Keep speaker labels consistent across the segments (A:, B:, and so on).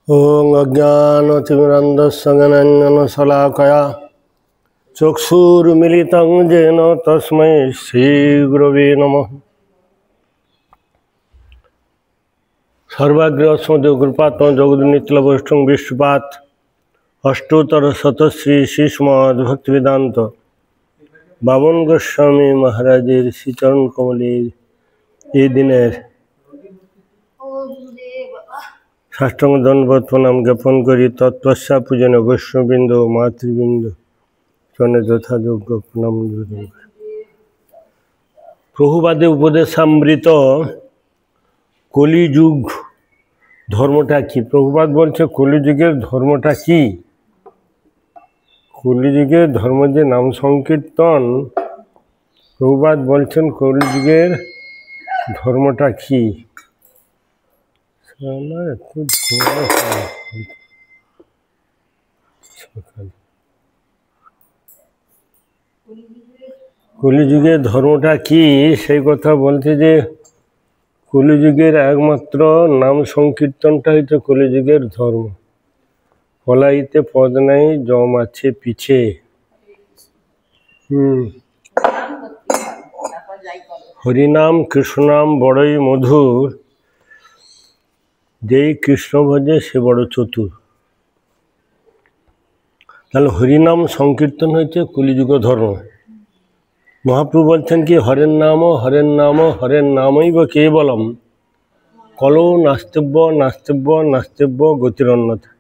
A: ॐ अज्ञानतिमिरन्धस्य ज्ञानाञ्जनशलाकया चक्षुरुन्मिलितं येन तस्मै श्रीगुरवे नमः। सर्वाग्रस्मद्गुरुपात्मा जगद्नित्यलवष्टं विष्णुपात् अष्टोत्तरशतश्री श्रीमद्भक्तिवेदान्त बामन गोस्वामी महाराजेर श्रीचरण कमलेर এই দিনের সাষ্টাঙ্গ দণ্ডবত প্রণাম জ্ঞাপন করি। তৎপশ্চাৎ পূজনীয় বৈষ্ণববৃন্দ মাতৃবৃন্দ চরণে যথাযোগ্য প্রণাম নিবেদন করি। প্রভুবাদে উপদেশামৃত কলিযুগ ধর্মটা কি? প্রভুপাদ বলছে কলিযুগের ধর্মটা কি? কলিযুগের ধর্ম যে নাম সংকীর্তন, প্রভুপাদ বলছেন কলিযুগের ধর্মটা কি? কলিযুগের ধর্মটা কি সেই কথা বলছে যে কলিযুগের একমাত্র নাম সংকীর্তনটা হইতে কলিযুগের ধর্ম। কলাইতে পদ নাই জম আছে পিছে। হরিনাম কৃষ্ণনাম বড়ই মধুর, যেই কৃষ্ণ ভজে সে বড় চতুর। তাহলে হরিনাম সংকীর্তন হয়েছে কলিযুগ ধর্ম। মহাপ্রভু বলছেন কি হরের নাম হরের নাম হরের নামই বা কেবলম কলৌ নাস্তিব্য নাস্তিব্য নাস্তিব্য গতিরন্যথা।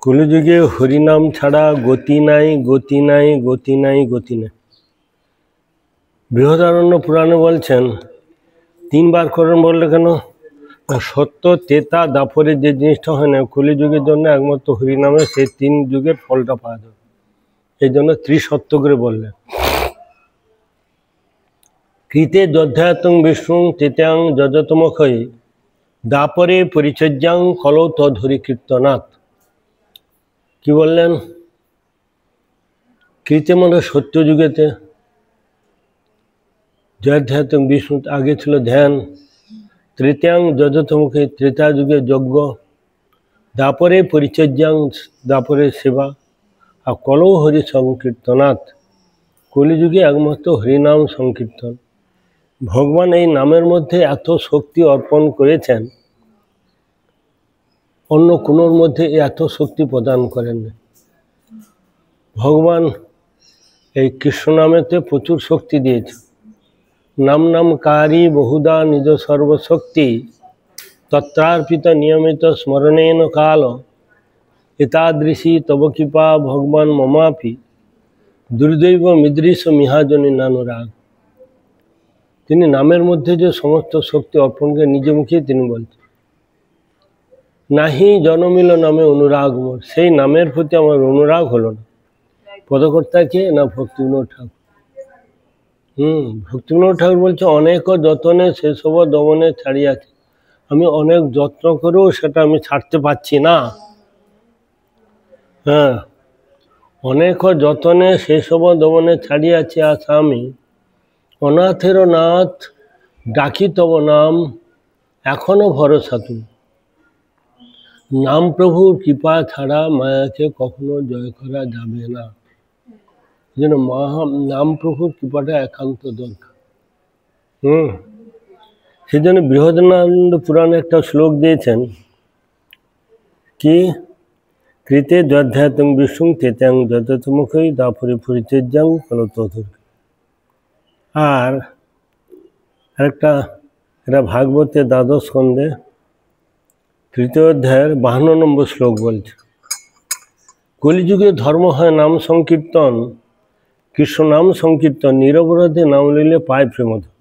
A: কলিযুগে হরিনাম ছাড়া গতি নাই, গতি নাই, গতি নাই, গতি নাই। বৃহদারণ্য পুরাণে বলছেন তিনবার করেন বললে কেন? সত্য তেতা দাপরে যে জিনিসটা হয় না, কলিযুগের জন্য একমাত্র হরিনামে সেই তিন যুগের ফলটা পাওয়া যাবে। এই জন্য ত্রিসত্য করে বললেন। কৃতে যধ্যায়তং বিষ্ণু তেতাং যজতমক্ষয় দাপরে পরিচর্যাং কলৌ তদ্ধরি কীর্তনাথ। কি বললেন? কৃতে মানে সত্য যুগেতে, যধ্যায়তং বিষ্ণু আগে ছিল ধ্যান, তৃতীয়াং যজতমুখে ত্রেতা যুগে যজ্ঞ, দাপরে পরিচর্যাং দাপরে সেবা, আর কলৌ হরি সংকীর্তনাথ কলিযুগে একমাত্র হরিনাম সংকীর্তন। ভগবান এই নামের মধ্যে এত শক্তি অর্পণ করেছেন, অন্য কোনোর মধ্যে এত শক্তি প্রদান করেন না। ভগবান এই কৃষ্ণ নামেতে প্রচুর শক্তি দিয়েছে। নাম নাম কারি বহুদা নিজ সর্বশক্তি তত্রার্পিত নিয়মিত স্মরণেন কাল এতাদৃশী তব কৃপা ভগবান মমাপি দুর্দৈব মিদৃশ মিহাজনী নানুরাগ। তিনি নামের মধ্যে যে সমস্ত শক্তি অর্পণ করে নিজে মুখে তিনি বলছেন, নাহি জনমিল নামে অনুরাগ মোর। সেই নামের প্রতি আমার অনুরাগ হলো না। পদকর্তা কে? না ভক্তিবিনোদ ঠাকুর। ভক্তিবিনোদ ঠাকুর বলছে অনেক যতনে সেসব দমনে ছাড়িয়াছে। আমি অনেক যত্ন করেও সেটা আমি ছাড়তে পারছি না। অনেক যতনে সেসব দমনে ছাড়িয়াছে আশা আমি, অনাথের নাথ ডাকি তব নাম এখনো ভরসা তুমি। নাম প্রভুর কৃপা ছাড়া মায়াকে কখনো জয় করা যাবে না। যেন নাম প্রভুর কৃপাটা একান্ত দরকার। সেই জন্য বৃহদানন্দ পুরাণে একটা শ্লোক দিয়েছেন কি, কৃতে যধ্যায়তং বিষ্ণু তেতাং যতমুখই দাপরে পরিচর্যাং কলতধুর। আর একটা এটা ভাগবতে দ্বাদশ স্কন্ধে তৃতীয় অধ্যায়ের 52 নম্বর শ্লোক বলছে, কলিযুগে ধর্ম হয় নাম সংকীর্তন, কৃষ্ণ নাম সংকীর্তন, নিরপরাধে নাম লইলে পায় প্রেমধন।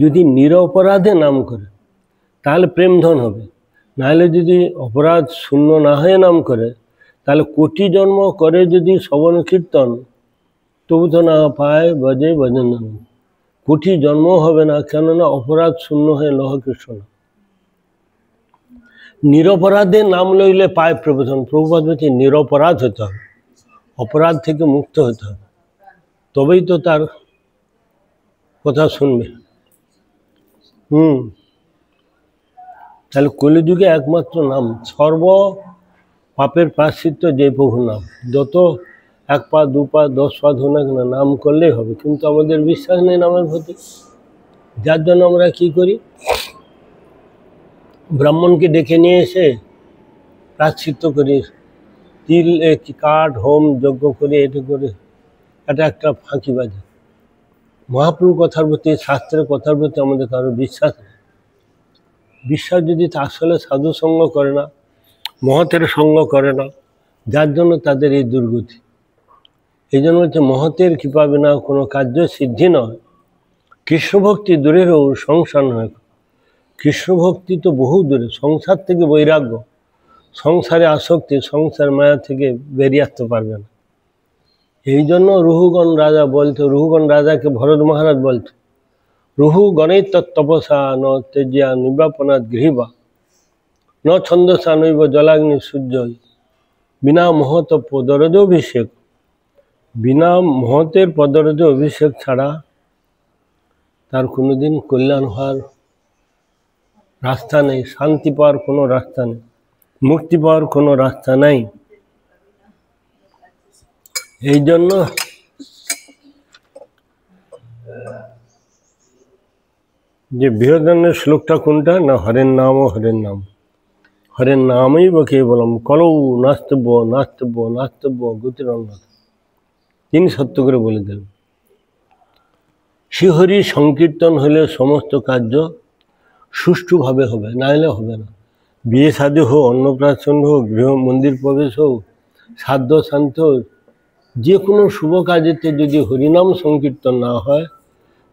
A: যদি নিরপরাধে নাম করে তাহলে প্রেমধন হবে, নাহলে যদি অপরাধ শূন্য না হয়ে নাম করে তাহলে কোটি জন্ম করে যদি শ্রবণ কীর্তন তবু তো না পায় বজে ভজন। কোটি জন্ম হবে না, কেননা অপরাধ শূন্য হয়ে লহ কৃষ্ণ। নিরপরাধে নাম লইলে পায় প্রবোধন। প্রভুপাদ বলছে নিরপরাধ হতে হবে, অপরাধ থেকে মুক্ত হতে হবে, তবেই তো তার কথা শুনবে। তাহলে কলিযুগে একমাত্র নাম, সর্ব পাপের প্রায়শ্চিত্ত যে প্রভুর নাম। যত 1 পা 2 পা 10 পা হোক না কেন, নাম করলেই হবে। কিন্তু আমাদের বিশ্বাস নেই নামের প্রতি, যার জন্য আমরা কি করি, ব্রাহ্মণকে ডেকে নিয়ে এসে প্রায়শ্চিত্ত করি, তিল কাঠ হোম যজ্ঞ করে, এটা করে, এটা একটা ফাঁকিবাজি। মহাপ্রভুর কথার প্রতি, শাস্ত্রের কথার প্রতি আমাদের কারো বিশ্বাস নেই। বিশ্বাস যদি আসলে সাধু সঙ্গ করে না, মহতের সঙ্গ করে না, যার জন্য তাদের এই দুর্গতি। এই জন্য হচ্ছে মহতের কৃপা বিনা কোনো কার্য সিদ্ধি নয়। কৃষ্ণভক্তি দূরেরও সংসার নয়। কৃষ্ণভক্তি তো বহু দূরে, সংসার থেকে বৈরাগ্য, সংসারে আসক্তি, সংসার মায়া থেকে বেরিয়ে আসতে পারবে না। এই জন্য রুহুগণ রাজা বলতো, রুহুগণ রাজাকে ভরত মহারাজ বলতো, রুহু গণের তপসা ন তেজিয়া নিবাপনাথ গৃহীবা ন ছন্দসা নৈব জলাগ্নি সূর্যই বিনা মহত পদরজ অভিষেক। বিনা মহতের পদরজ অভিষেক ছাড়া তার কোনোদিন কল্যাণ হওয়ার রাস্তা নেই, শান্তি পাওয়ার কোনো রাস্তা নেই, মুক্তি পাওয়ার কোনো রাস্তা নাই। এই জন্য যে বৃহদারণ্যের শ্লোকটা কোনটা না, হরের নাম ও হরের নাম, হরের নামই বা কেবলম কলৌ নাস্তব্য নাস্তব্য নাস্তব্য গতিরঙ্গত। তিনি সত্য করে বলে দিলেন, শ্রীহরি সংকীর্তন হলে সমস্ত কার্য সুষ্ঠুভাবে হবে, না হলে হবে না। বিয়ে শাদী হোক, অন্নপ্রাশন হোক, গৃহ মন্দির প্রবেশ হোক, শ্রাদ্ধ শান্ত হোক, যে কোনো শুভ কাজেতে যদি হরিনাম সংকীর্তন না হয়,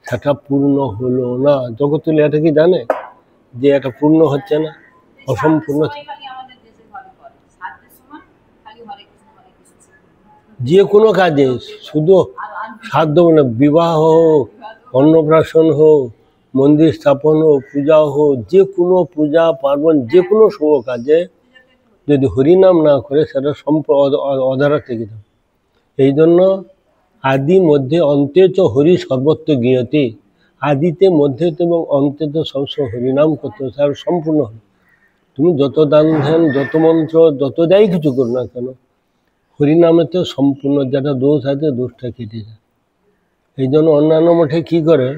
A: সেটা পূর্ণ হলো না। জগতুল এটা কি জানে যে এটা পূর্ণ হচ্ছে না, অসম্পূর্ণ। যে কোনো কাজে, শুধু শ্রাদ্ধ মানে বিবাহ হোক, অন্নপ্রাশন হোক, মন্দির স্থাপন হোক, পূজা হোক, যে কোনো পূজা পার্বণ, যে কোনো শুভ কাজে যদি হরিনাম না করে, সেটা অধারা থেকে যাবে। এই জন্য আদি মধ্যে অন্তে চ হরি সর্বত্র গৃহতে, আদিতে মধ্যে এবং অন্তে তো সবসময় হরিনাম করতে হবে, তার সম্পূর্ণ হবে। তুমি যত দান ধ্যান, যত মন্ত্র, যত যাই কিছু করো না কেন, হরিনামেতে সম্পূর্ণ যেটা দোষ আছে, দোষটা কেটে যায়। এই জন্য অন্যান্য মঠে কি করে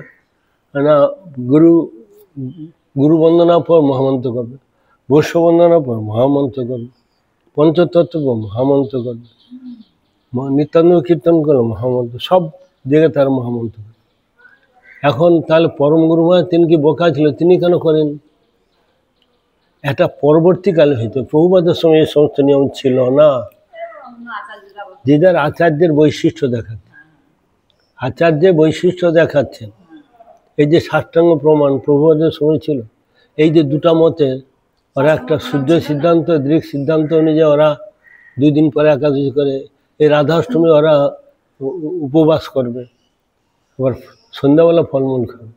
A: না, গুরু বন্দনার পর মহামন্ত্র করবে, বৈশ্য বন্দনার পর মহামন্ত্র করবে, পঞ্চতত্ত্ব পর মহামন্ত্র করবে, নিত্যান্ন কীর্তন করলো মহামন্ত্র, সব দিকে তার মহামন্ত্র। এখন তাহলে পরম গুরু মহারাজ তিনি কি বোকা ছিল? তিনি কেন করেন? এটা পরবর্তীকালে হইতো, প্রভুপাদের সময় এই সমস্ত নিয়ম ছিল না। যে যার আচার্যের বৈশিষ্ট্য দেখাচ্ছে, আচার্যের বৈশিষ্ট্য দেখাচ্ছেন। এই যে সাষ্টাঙ্গ প্রমাণ প্রভুপাদের সময় ছিল, এই যে দুটা মতে, ওরা একটা সূর্য সিদ্ধান্ত, দৃক সিদ্ধান্ত অনুযায়ী ওরা 2 দিন পরে একাদশী করে, এই রাধাষ্টমী ওরা উপবাস করবে, আবার সন্ধ্যাবেলা ফলমূল খাবে।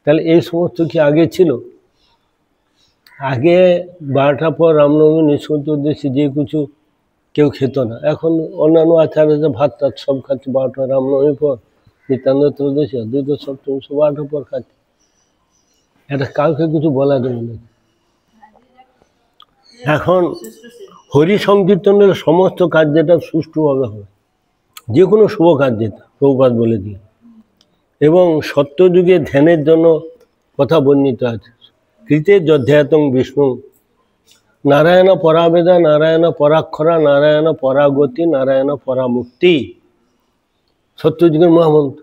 A: তাহলে এই সমস্ত কি আগে ছিল? আগে 12টার পর রামনবমী, নিঃসন্ত উদ্দেশ্যে যে কিছু কেউ খেত না। এখন অন্যান্য আচার্য ভাত টাত সব খাচ্ছে 12টা, রামনবমীর পর, নিত্যান্ন ত্রয়োদশী, অদ্বৈত সপ্তমী, সব 12টার পর খাচ্ছে। এটা কাউকে কিছু বলা যাবে না। এখন হরি সংকীর্তনের সমস্ত কাজ যেটা সুষ্ঠুভাবে হবে, যে কোনো শুভ কাজ যেটা প্রভুপাদ বলে দিয়ে, এবং সত্যযুগে ধ্যানের জন্য কথা বর্ণিত আছে। কৃতে যধ্যায়তং বিষ্ণু নারায়ণ পরাবেদা, নারায়ণ পরাক্ষরা, নারায়ণ পরাগতি, নারায়ণ পরামুক্তি, সত্যযুগের মহামন্ত্র।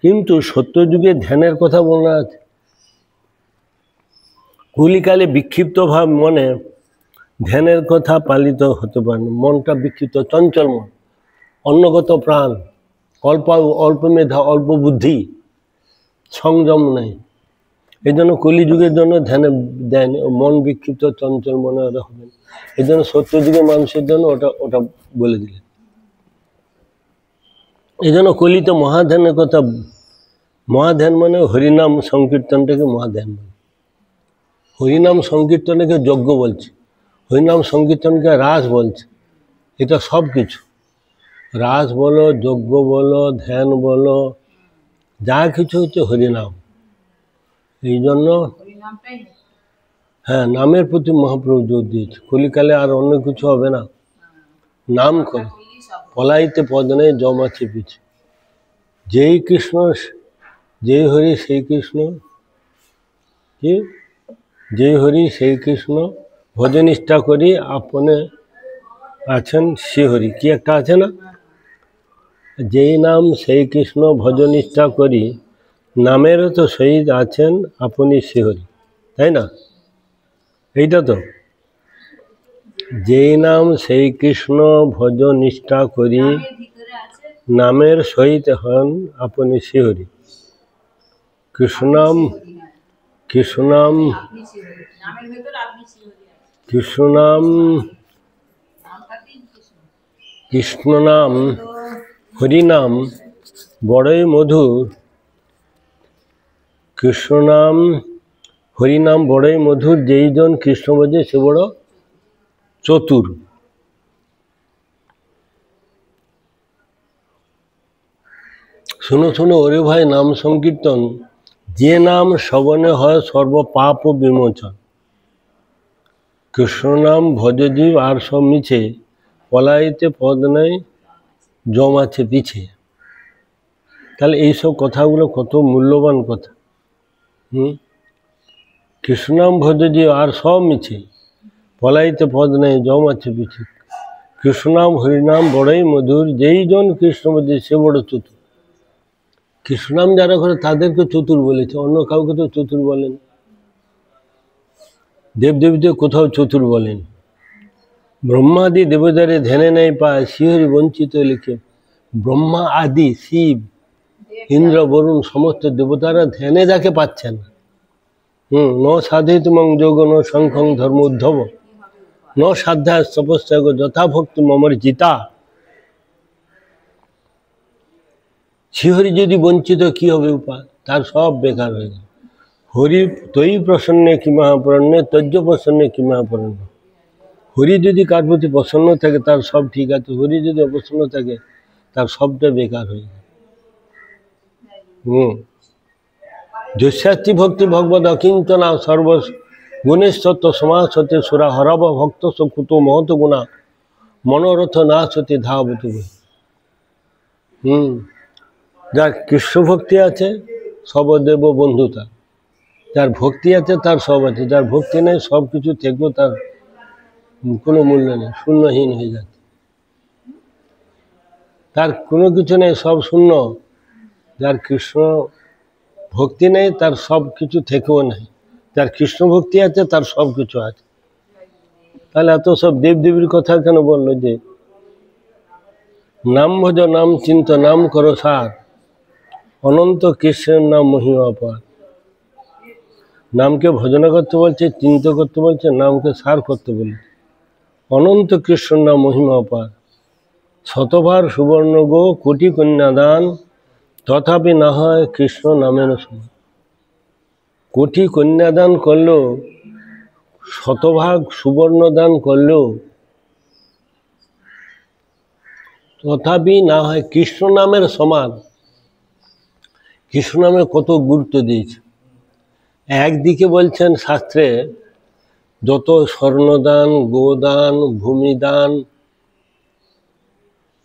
A: কিন্তু সত্যযুগে ধ্যানের কথা বলা আছে। কলিকালে বিক্ষিপ্ত ভাব মনে ধ্যানের কথা পালিত হতে পারে না। মনটা বিক্ষিপ্ত, চঞ্চল মন, অন্নগত প্রাণ, অল্প মেধা, অল্প বুদ্ধি, সংযম নেই। এই জন্য কলিযুগের জন্য ধ্যানে দেয়নি, মন বিক্ষিপ্ত চঞ্চল মনে ওরা হবেন। এই জন্য সত্যযুগের মানুষের জন্য ওটা বলে দিলেন। এই জন্য কলিতে মহাধ্যানের কথা, মহাধ্যান মানে হরিনাম সংকীর্তনটাকে মহাধ্যান মানে। হরিনাম সংকীর্তনকে যজ্ঞ বলছে, হরিনাম সংকীর্তনকে রাস বলছে। এটা সব কিছু, রাস বলো, যজ্ঞ বলো, ধ্যান বলো, যা কিছু হচ্ছে হরিনাম। এই জন্য হ্যাঁ, নামের প্রতি মহাপ্রভু জোর দিয়েছে। কলিকালে আর অন্য কিছু হবে না, নাম করো। পলাইতে পদ নেই, জম আছে পিছে। যেই কৃষ্ণ, যেই হরি সেই কৃষ্ণ, কি যেই হরি সেই কৃষ্ণ, ভজনিষ্ঠা করি আপনে আছেন শ্রীহরি, কি একটা আছে না, যেই নাম সেই কৃষ্ণ ভজনিষ্ঠা করি, নামেরও তো শহীদ আছেন আপনি শ্রীহরি, তাই না? এইটা তো, যেই নাম সেই কৃষ্ণ ভজ নিষ্ঠা করি, নামের সহিত হন আপনি শ্রীহরি। কৃষ্ণনাম, কৃষ্ণনাম, কৃষ্ণনাম, কৃষ্ণনাম হরিনাম বড়ই মধুর, কৃষ্ণনাম হরিনাম বড়ই মধুর, যেই জন কৃষ্ণ বোঝে সে বড় চতুর। শুনো শুনো ওরে ভাই নাম সংকীর্তন, যে নাম শ্রবণে হয় সর্ব পাপ ও বিমোচন। কৃষ্ণ নাম ভজে জীব আর সব মিছে, পলাইতে পদ নেই জম আছে পিছে। তাহলে এইসব কথাগুলো কত মূল্যবান কথা। কৃষ্ণনাম ভজে জীব আর সব মিছে, পলাইতে পদ নেই জম আছে পিছে। কৃষ্ণনাম হরিনাম বড়ই মধুর, যেই জন কৃষ্ণ বোঝে সে বড় চতুর। কৃষ্ণনাম যারা করে তাদেরকে চতুর বলেছে, অন্য কাউকে তো চতুর বলেন। দেবদেবীতে কোথাও চতুর বলেন। ব্রহ্মাদি দেবতারে ধ্যানে নেই পায়, শ্রীহরি বঞ্চিত লিখে। ব্রহ্মা আদি শিব ইন্দ্র বরুণ সমস্ত দেবতারা ধ্যানে যাকে পাচ্ছেন, ন সাধিত মং যোগ ন শঙ্খং ধর্ম উদ্ধব, ন সাধ্যায় তপস্যা যথা ভক্তি মমর জিতা। শ্রীহরি যদি বঞ্চিত কি হবে উপায়, তার সব বেকার হয়ে গেল। হরি তৈ প্রসন্নে কি মহাপ্রণ্যে, তজ্জ প্রসন্নে কি মহাপ্রণ্য। হরি যদি কার প্রতি প্রসন্ন থাকে তার সব ঠিক আছে, হরি যদি অপ্রসন্ন থাকে তার সবটা বেকার হয়ে যায়। যস্যাস্তি ভক্তি ভগবদ অকিঞ্চনা, সর্ব গুণেশ্বত্ব সমাজ হতে সুরা হরব ভক্ত কুত মহত গুণা, মনোরথ না সতী ধাবত। যার কৃষ্ণ ভক্তি আছে সবদেব বন্ধুতা, যার ভক্তি আছে তার সব আছে, যার ভক্তি নেই সব কিছু থেকেও তার কোনো মূল্য নেই, শূন্যহীন হয়ে যাচ্ছে। তার কোনো কিছু নেই, সব শূন্য। যার কৃষ্ণ ভক্তি নেই তার সব কিছু থেকেও নেই, যার কৃষ্ণ ভক্তি আছে তার সব কিছু আছে। তাহলে এত সব দেবদেবীর কথা কেন বললো? যে নাম ভজ নাম চিন্ত নাম করো সার, অনন্ত কৃষ্ণের নাম মহিমা পার। নামকে ভজনা করতে বলছে, চিন্তা করতে বলছে, নামকে সার করতে বলছে। অনন্ত কৃষ্ণের নাম মহিমা পার, শতবার সুবর্ণ গো কোটি কন্যাদান, তথাপি না হয় কৃষ্ণ নামের সমান। কোটি কন্যাদান করলেও, শতভাগ সুবর্ণ দান করলেও তথাপি না হয় কৃষ্ণ নামের সমান। কৃষ্ণ নামে কত গুরুত্ব দিয়েছে। একদিকে বলছেন শাস্ত্রে যত স্বর্ণদান, গোদান, ভূমিদান,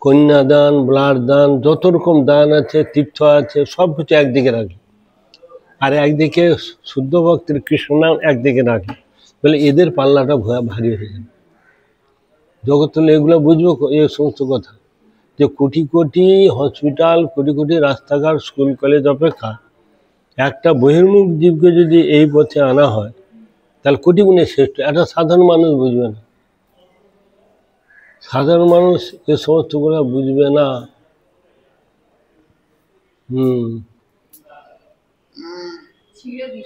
A: কন্যাদান, ব্লাড দান, যত রকম দান আছে, তীর্থ আছে, সব কিছু একদিকে রাখে। আর একদিকে শুদ্ধ ভক্তের কৃষ্ণ নাম একদিকে রাখে, বলে এদের পাল্লাটা ভারী হয়ে যাবে। জগৎ এগুলো বুঝবো এই সমস্ত কথা, যে কোটি কোটি হসপিটাল, কোটি কোটি রাস্তাঘাট, স্কুল কলেজ অপেক্ষা একটা বহির্মুখ জীবকে যদি এই পথে আনা হয় তাহলে কোটি গুণে শ্রেষ্ঠ। একটা সাধারণ মানুষ বুঝবে না, সাধারণ মানুষ এ সমস্ত কথা বুঝবে না।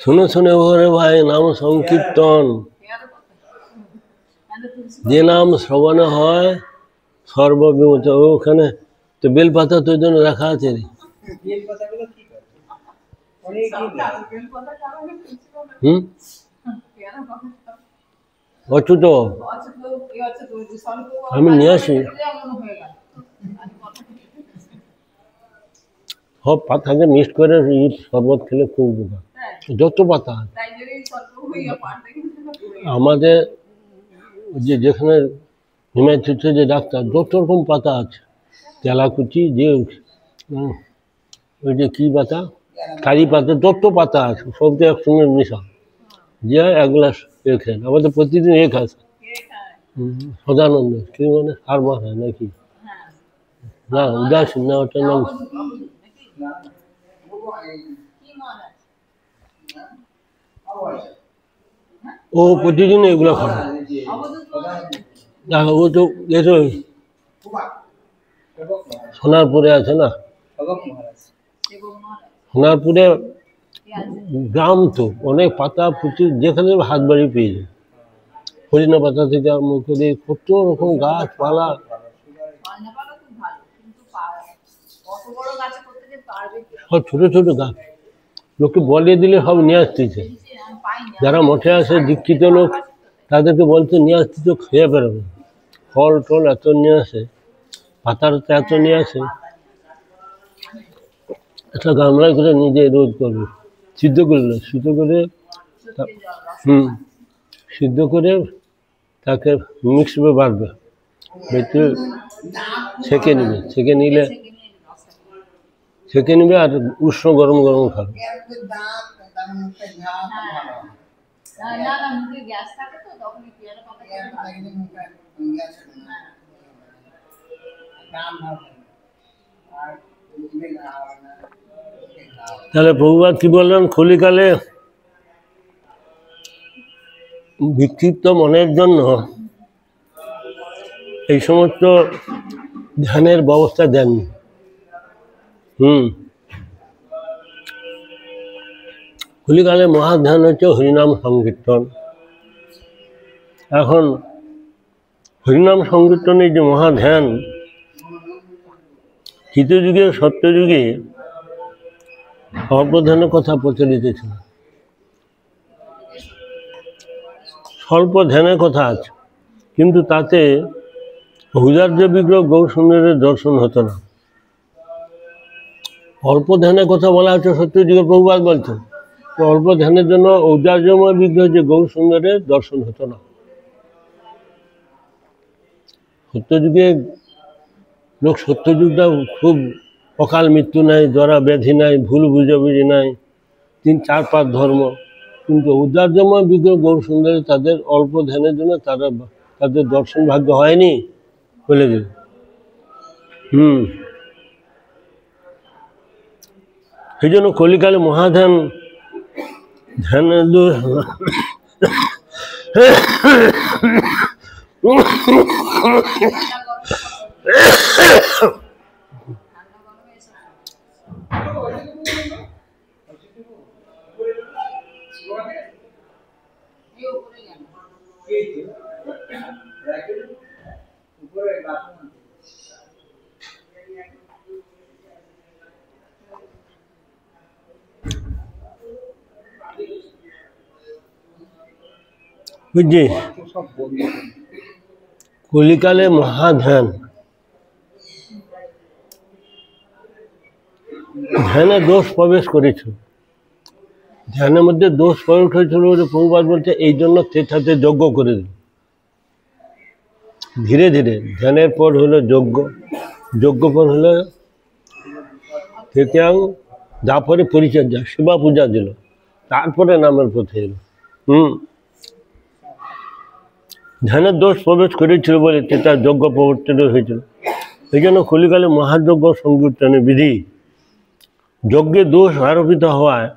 A: শুনে শুনে ওরে ভাই নাম সংকীর্তন, যে নাম শ্রবণে হয় সর্ববিমোচন। ওখানে তো বেলপাতা তোর জন্য রাখা আছে রে। অচ্যুত আমি নিয়ে আসি। সব পাতাকে মিক্সড করে শরবত খেলে খুব উপকার। যত পাতা আছে আমাদের যেখানে হিমাচলে যে ডাক্তার যত রকম পাতা আছে, তেলাকুচি যে ওই যে কী পাতা, কারি পাতা, যত পাতা আছে সবটা একসঙ্গে মিশা যে এক গ্লাস খেয়ে আমাদের প্রতিদিন খাস সদানন্দ কি মানে হারবার হয় নাকি না উদাসীন না ওটার নাম ও প্রতিদিন এগুলো খাবে ও তো সোনারপুরে আছে না, সোনারপুরে গ্রাম তো অনেক পাতা প্রচুর, যেখানে হাত বাড়ি পেয়ে যায়, হরিণা পাতা থেকে আরম্ভ করে কত রকম গাছপালা, সব ছোট ছোট গাছ লোককে বলে দিলে সব নিয়ে আসতেছে, যারা মঠে আসে দীক্ষিত লোক তাদেরকে বলতে নিয়ে আসতে তো খেয়ে বেরোবে, ফল টল এত নিয়ে আসে, পাতার এত নিয়ে আসে, একটা গামলায় করে নিজে রোদ করবে, সিদ্ধ করলে সিদ্ধ করে সিদ্ধ করে তাকে মিক্সিতে বাড়বে, বেটে ছেঁকে নেবে, ছেঁকে নিলে ছেঁকে নেবে আর উষ্ণ গরম গরম খাবে। তাহলে প্রভুপাদ কি বললেন, কলিকালে বিক্ষিপ্ত মনের জন্য এই সমস্ত ধ্যানের ব্যবস্থা দেননি। কলিকালে মহাধ্যান হচ্ছে হরিনাম সংকীর্তন। এখন হরিনাম সংকীর্তনের যে মহাধ্যান, কৃতযুগে সত্যযুগে স্বল্প ধ্যানের কথা প্রচলিত ছিল, স্বল্প ধ্যানের কথা আছে, কিন্তু তাতে ঔদার্য বিগ্রহ গৌরসুন্দরের দর্শন হতো না। অল্প ধ্যানের কথা বলা হচ্ছে সত্যযুগে, প্রভুপাদ বলছেন অল্প ধ্যানের জন্য ঔদার্যময় বিগ্রহ যে গৌরসুন্দরের দর্শন হতো না। সত্যযুগে লোক, সত্যযুগটা খুব অকাল মৃত্যু নাই, জরা ব্যাধি নাই, ভুল বুঝাবুঝি নাই, 3-4-5 ধর্ম, কিন্তু ঔদার্যময় বিগ্রহ গৌরসুন্দরে তাদের অল্প ধ্যানের জন্য তাদের দর্শন ভাগ্য হয়নি বলে দিল। সেই জন্য কলিকালে মহাধ্যান ধ্যানের বুঝছি, কলিকালে মহাধ্যান, ধ্যানে দোষ প্রবেশ করেছিল, ধ্যানের মধ্যে দোষ প্রবেশ হয়েছিল বলে প্রভুপাদ বলতে এই জন্য তেঠাতে যজ্ঞ করে দিল। ধীরে ধীরে ধ্যানের পর হলো যজ্ঞ, যজ্ঞ পর হলো তৃতীয়াং, তারপরে পরিচর্যা, সেবা পূজা দিল, তারপরে নামের পথে এলো। ধ্যানের দোষ প্রবেশ করেছিল বলে তার যজ্ঞ প্রবর্তিত হয়েছিল। এই জন্য কলিকালে মহাযজ্ঞ সংকীর্তনের বিধি, যজ্ঞে দোষ আরোপিত হওয়ায়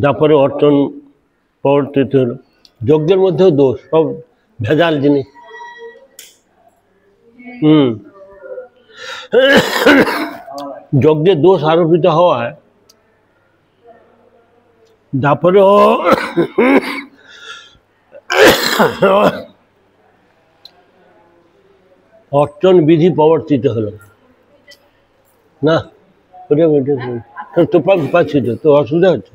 A: তারপরে অর্চন প্রবর্তিত হলো। যজ্ঞের মধ্যেও দোষ, সব ভেজাল জিনিস। যজ্ঞে দোষ আরোপিত হওয়ায় তারপরে অর্চন বিধি প্রবর্তিত হলো না। তো পাচ্ছি তো অসুবিধা হচ্ছে।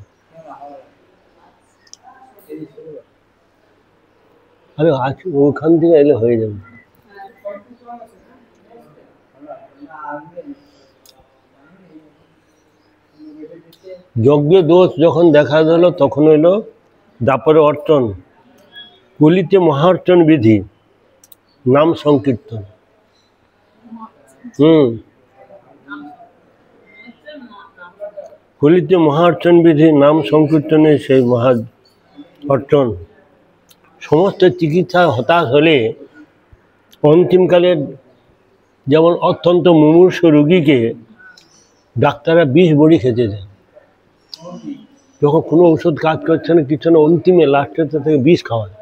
A: আরে আজকে ওখান থেকে এলে হয়ে যাবে। যজ্ঞে দোষ যখন দেখা দিল তখন হইল দাপরে অর্চন, কলিতে মহার্চন বিধি, নাম সংকীর্তন। কলিতে মহার্চন বিধি, নাম সংকীর্তনে সেই মহা অর্চন। সমস্ত চিকিৎসা হতাশ হলে অন্তিমকালে যেমন অত্যন্ত মুমূর্ষ রোগীকে ডাক্তাররা বিষ বড়ি খেতে দেয়, যখন কোনো ওষুধ কাজ করছে না কিছু না, অন্তিমে লাস্টে তাকে বিষ খাওয়ায়,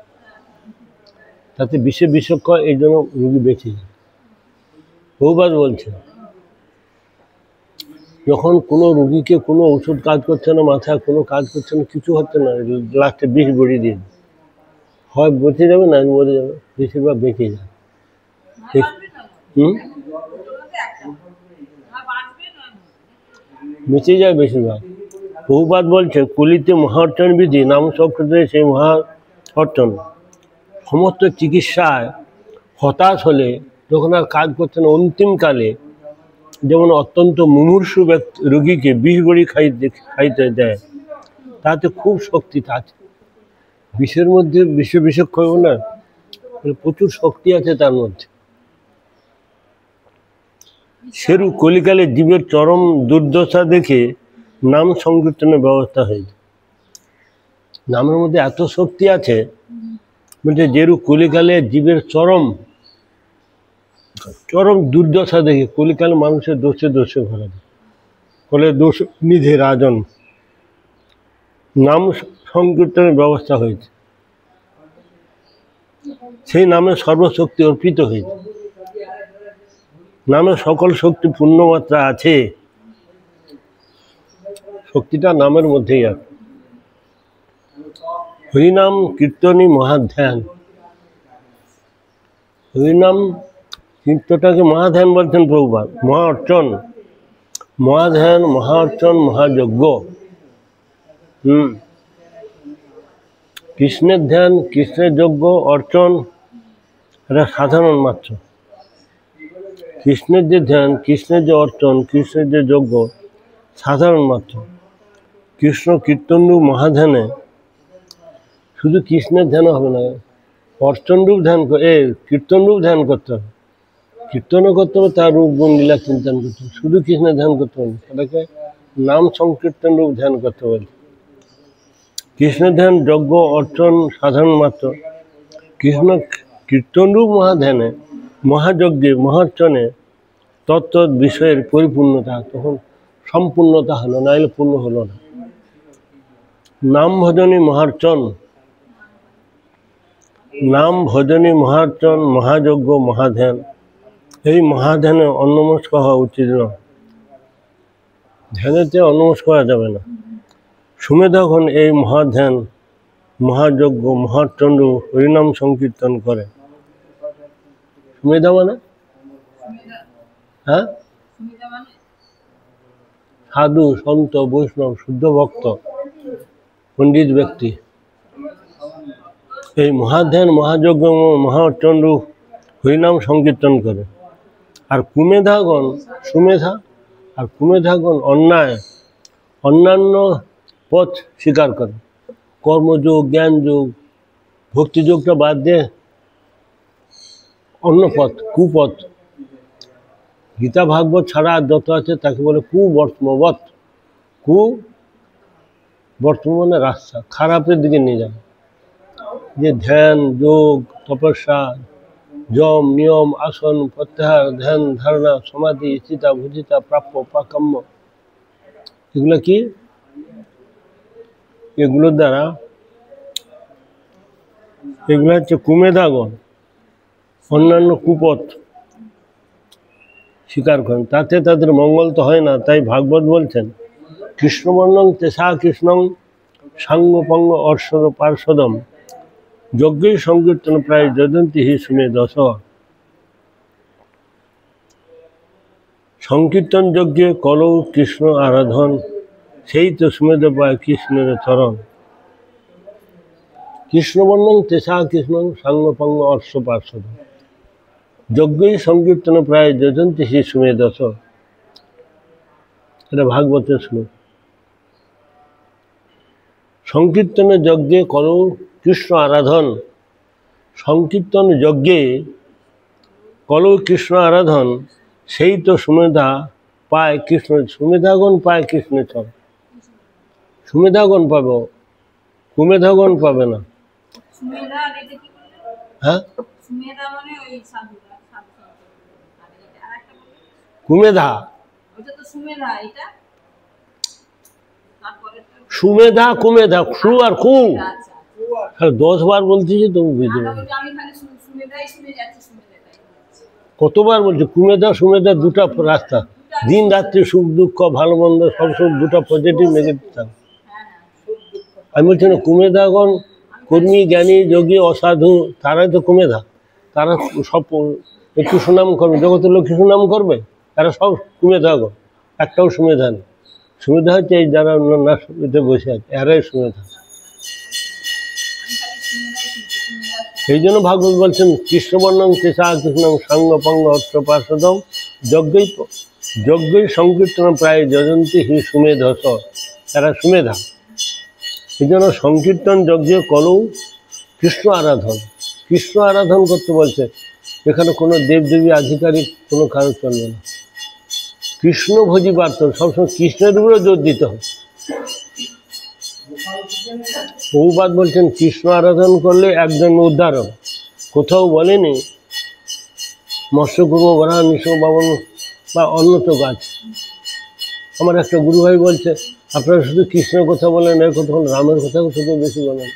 A: তাতে বিষে বিষক্ষ, এই জন্য রোগী বেঁচে যায়। বহুবার বলছে যখন কোনো রোগীকে কোনো ওষুধ কাজ করছে না, মাথায় কোনো কাজ করছে না, কিছু হচ্ছে না, লাস্টে বিষ বড়ি দিয়ে হয় বেঁচে যাবে না মরে যাবে, বেশিরভাগ বেঁচে যায়। বেঁচে যায় বেশিরভাগ। বহুবার বলছে কলিতে মহার্চন বিধি, নাম সংকীর্তনে সেই মহা অর্চন। সমস্ত চিকিৎসায় হতাশ হলে যখন আর কাজ করছে না, অন্তিমকালে যেমন অত্যন্ত মুমূর্ষু ব্যক্তি রোগীকে বিষ বড়ি খাইতে দেয়, তাতে খুব শক্তি আছে। বিষের মধ্যে বিষক্ষ না, প্রচুর শক্তি আছে তার মধ্যে। সেরূপ কলিকালে জীবের চরম দুর্দশা দেখে নাম সংকীর্তনের ব্যবস্থা হয়েছে। নামের মধ্যে এত শক্তি আছে, বলছে যেরূপ কলিকালে জীবের চরম দুর্দশা দেখে, কলিকালে মানুষের দোষে দোষে ভরা যায়, ফলে দোষ নিধে রাজন, নাম সংকীর্তনের ব্যবস্থা হয়েছে। সেই নামে সর্বশক্তি অর্পিত হয়েছে। নামে সকল শক্তি পূর্ণমাত্রা আছে, শক্তিটা নামের মধ্যেই আছে। হরিনাম কীর্তনই মহাধ্যান। হরিনাম কীর্তনটাকে মহাধ্যান বলছেন প্রভুপাদ। মহা অর্চন, মহাধ্যান, মহা অর্চন, মহাযজ্ঞ। কৃষ্ণের ধ্যান, কৃষ্ণের যজ্ঞ, অর্চন এটা সাধারণ মাত্র। কৃষ্ণের যে ধ্যান, কৃষ্ণের যে অর্চন, কৃষ্ণের যে যজ্ঞ সাধারণ মাত্র। কৃষ্ণ কীর্তনরূপ মহাধ্যানে শুধু কৃষ্ণের ধ্যান হবে না, অর্চনরূপ ধ্যান, কীর্তনরূপ ধ্যান করতে হবে। কীর্তনও করতে হবে, তার রূপ গুণ লীলা চিন্তন করতে হবে। শুধু কৃষ্ণের ধ্যান করতে হবে, সেটাকে নাম সংকীর্তন রূপ ধ্যান করতে হবে। কৃষ্ণের ধ্যান, যজ্ঞ, অর্চন সাধারণ মাত্র। কৃষ্ণ কীর্তনরূপ মহাধ্যানে, মহাযজ্ঞে, মহার্চনে তত্ত্ব বিষয়ের পরিপূর্ণতা, তখন সম্পূর্ণতা হলো, নাইলে পূর্ণ হলো না। নাম ভজনী মহার্চন, নাম ভজনী মহার্চন, মহাযজ্ঞ, মহাধ্যান, এই মহাধ্যানে অন্যমস্ক হওয়া উচিত নয়। ধ্যানেতে অন্যমস্ক হওয়া যাবে না। সুমেধাগণ এই মহাধ্যান, মহাযজ্ঞ, মহার্চন হরিনাম সংকীর্তন করে। সুমেধা মানে হ্যাঁ, সাধু, সন্ত, বৈষ্ণব, শুদ্ধ ভক্ত, পণ্ডিত ব্যক্তি এই মহাধ্যান, মহাযজ্ঞ, মহার্চন হরিনাম সংকীর্তন করে। আর কুমেধাগণ, সুমেধা আর কুমেধাগণ অন্যান্য পথ স্বীকার করে। কর্মযোগ, জ্ঞানযোগ, ভক্তিযোগটা বাদ দিয়ে অন্য পথ, কুপথ, গীতা ভাগবত ছাড়া আর যত আছে তাকে বলে কুবর্তমবৎ। বর্তমানে রাস্তা খারাপের দিকে নিয়ে যায়। যে ধ্যান, যোগ, তপস্যা, যম, নিয়ম, আসন, প্রত্যাহার, ধ্যান, ধারণা, সমাধি, স্থিতা, ভুজিতা, প্রাপ্য, পাকাম্য, এগুলো কি? এগুলোর দ্বারা, এগুলো হচ্ছে কুমেধাগণ অন্যান্য কুপথ স্বীকার করেন, তাতে তাদের মঙ্গল তো হয় না। তাই ভাগবত বলছেন কৃষ্ণবর্ণং তেষা কৃষ্ণং সাঙ্গপঙ্গ অর্ষদ পার্শ্বদম যজ্ঞই সংকীর্তন প্রায় যজন্তি হি সুমে দশ। সংকীর্তন যজ্ঞে কলৌ কৃষ্ণ আরাধন, সেই তো সুমেধ পায় কৃষ্ণের চরণ। কৃষ্ণবর্ণং তেষা কৃষ্ণং সাঙ্গপঙ্গ অর্ষ পার্শ্বদ যজ্ঞই সংকীর্তন প্রায় যজন্তি হি সুমে দশ। এটা ভাগবতের শ্লোক। সংকীর্তন যজ্ঞে করো কৃষ্ণ আরাধন, সংকীর্তন যজ্ঞে করো কৃষ্ণ আরাধন, সেই তো সুমেধা পায় কৃষ্ণ, সুমেধাগণ পায় কৃষ্ণের চরণ। সুমেধাগণ পাবে, কুমেধাগণ পাবে না। হ্যাঁ, কুমেধা, সুমেধা কুমেধা, সু আর কু 10 বার বলতেছি তবু বুঝতে পারবে। কতবার বলছি কুমেধা সুমেধা দুটা রাস্তা, দিন রাত্রি সুখ দুঃখ ভালো মন্দ সবসময় দুটা পজিটিভ নেগেটিভ থাকে। আমি বলছি না কুমেধাগণ কর্মী জ্ঞানী যোগী অসাধু তারাই তো কুমেধা, তারা সব একটু সুনাম করবে, জগতের লোক কি সুনাম করবে? তারা সব কুমেধাগণ, একটাও সুমেধা নেই। সুমেধা হচ্ছে এই যারা না সুবিধে বসে আছে এরাই সুমেধা। সেই জন্য ভাগবত বলছেন কৃষ্ণবর্ণং তেষা কৃষ্ণং সাঙ্গ পঙ্গ অর্থ পার্শ্বদম যজ্ঞই যজ্ঞই সংকীর্তন প্রায় যজন্তী হি সুমেধস, তারা সুমেধা। এই জন্য সংকীর্তন যজ্ঞে করো কৃষ্ণ আরাধন, কৃষ্ণ আরাধন করতে বলছে। এখানে কোনো দেবদেবী আধিকারিক কোনো কারো চলবে না। কৃষ্ণ ভোজি পার্থ, সবসময় কৃষ্ণের উপরে জোর দিতে হবে। বহুবাদ বলছেন কৃষ্ণ আরাধন করলে একজন উদ্ধার হবে। কোথাও বলেনি মৎস্যকুর্ম বরাহ নৃসিংহ বামন বা অন্য তো গাছ। আমার একটা গুরু ভাই বলছে আপনারা শুধু কৃষ্ণের কথা বলেন, এর কথা বলেন, রামের কথা শুধু বেশি বলেন।